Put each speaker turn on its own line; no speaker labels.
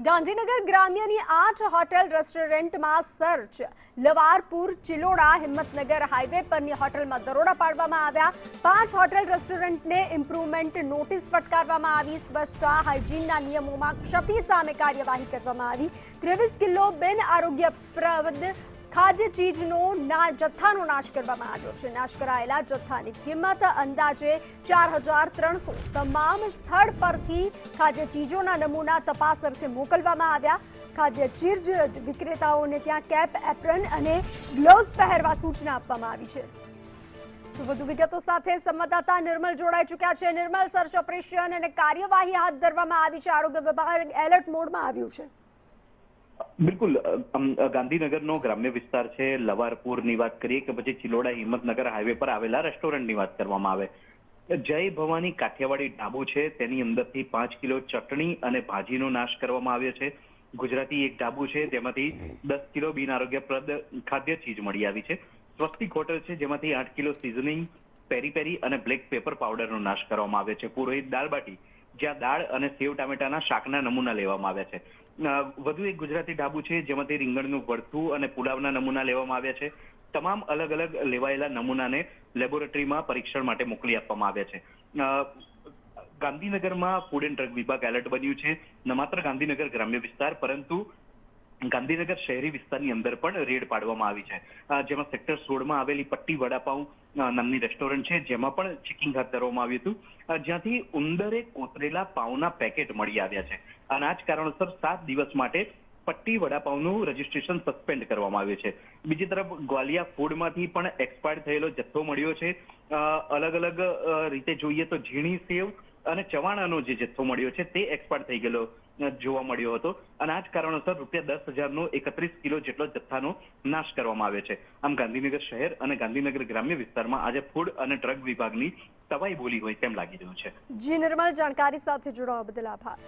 Gandhinagar ગ્રામ્યની 8 hotel રેસ્ટોરન્ટમાં search. લવારપુર Chiloda Himmatnagar highway પરની હોટલમાં દરોડા પાડવામાં આવ્યા. 5 હોટેલ રેસ્ટોરન્ટને ઇમ્પ્રુવમેન્ટ નોટિસ ફટકારવામાં આવી. સ્વચ્છતા હાઇજીનના નિયમોમાં ક્ષતિ સામે કાર્યવાહી કરવામાં આવી. 23 કિલો બિન આરોગ્યપ્રદ ખાદ્ય ચીજનો જથ્થાનો નાશ કરવામાં આવ્યો છે. નાશ કરાયેલા જથ્થાની કિંમત અંદાજે 4,300. તમામ સ્થળ પરથી ખાદ્ય ચીજોના નમૂના તપાસ અર્થે મોકલવામાં આવ્યા. ખાદ્ય ચીજ વિક્રેતાઓને ત્યાં કેપ, એપ્રન અને ગ્લોવ્સ પહેરવા સૂચના આપવામાં આવી છે. તો વધુ વિગતો સાથે સંવાદદાતા નિર્મલ જોડાઈ ચૂક્યા છે. નિર્મલ, સર્ચ ઓપરેશન અને કાર્યવાહી હાથ ધરવામાં આવી છે. આરોગ્ય વિભાગ એલર્ટ મોડમાં આવ્યું છે.
બિલકુલ, ગાંધીનગરનો ગ્રામ્ય વિસ્તાર છે. લવારપુરની વાત કરીએ કે પછી ચિલોડા હિંમતનગર હાઈવે પર આવેલા રેસ્ટોરન્ટની વાત કરવામાં આવે, જય ભવાની કાઠિયાવાડી ઢાબો છે, તેની અંદરથી 5 કિલો ચટણી અને ભાજીનો નાશ કરવામાં આવ્યો છે. ગુજરાતી એક ઢાબુ છે, તેમાંથી 10 કિલો બિન આરોગ્યપ્રદ ખાદ્ય ચીજ મળી આવી છે. સ્વસ્તિક હોટલ છે, જેમાંથી 8 કિલો સિઝનિંગ, પેરી પેરી અને બ્લેક પેપર પાવડરનો નાશ કરવામાં આવ્યો છે. પુરોહિત દાળબાટી, જ્યાં દાળ અને સેવ ટામેટાના શાકના નમૂના લેવામાં આવ્યા છે. વધુ એક ગુજરાતી ઢાબુ છે, જેમાંથી રીંગણનું ભરથું અને પુલાવના નમૂના લેવામાં આવ્યા છે. તમામ અલગ અલગ લેવાયેલા નમૂનાને લેબોરેટરીમાં પરીક્ષણ માટે મોકલી આપવામાં આવ્યા છે. ગાંધીનગરમાં ફૂડ એન્ડ ડ્રગ વિભાગ એલર્ટ બન્યું છે. ન માત્ર ગાંધીનગર ગ્રામ્ય વિસ્તાર, પરંતુ ગાંધીનગર શહેરી વિસ્તારની અંદર પણ રેડ પાડવામાં આવી છે. જેમાં સેક્ટર 16માં આવેલી પટ્ટી વડાપાઉં નામની રેસ્ટોરન્ટ છે, જેમાં પણ ચેકિંગ હાથ ધરવામાં આવ્યું હતું, જ્યાંથી ઉંદરે કોતરેલા પાઉના પેકેટ મળી આવ્યા છે. અને આ જ કારણોસર 7 દિવસ માટે પટ્ટી વડાપાઉંનું રજીસ્ટ્રેશન સસ્પેન્ડ કરવામાં આવ્યું છે. બીજી તરફ ગ્વાલિયા ફૂડમાંથી પણ એક્સપાયર થયેલો જથ્થો મળ્યો છે. અલગ અલગ રીતે જોઈએ તો ઝીણી સેવ અને ચવાણાનો જે જથ્થો મળ્યો છે તે એક્સપાયર થઈ ગયેલો જોવા મળ્યો હતો. અને આ જ કારણોસર ₹10,000નો 31 કિલો જેટલો જથ્થાનો નાશ કરવામાં આવ્યો છે. આમ ગાંધીનગર શહેર અને ગાંધીનગર ગ્રામ્ય વિસ્તારમાં આજે ફૂડ અને ડ્રગ વિભાગની તવાઈ બોલી હોય તેમ લાગી રહ્યું છે.
જી નિર્મલ, જાણકારી સાથે જોડાવા બદલ આભાર.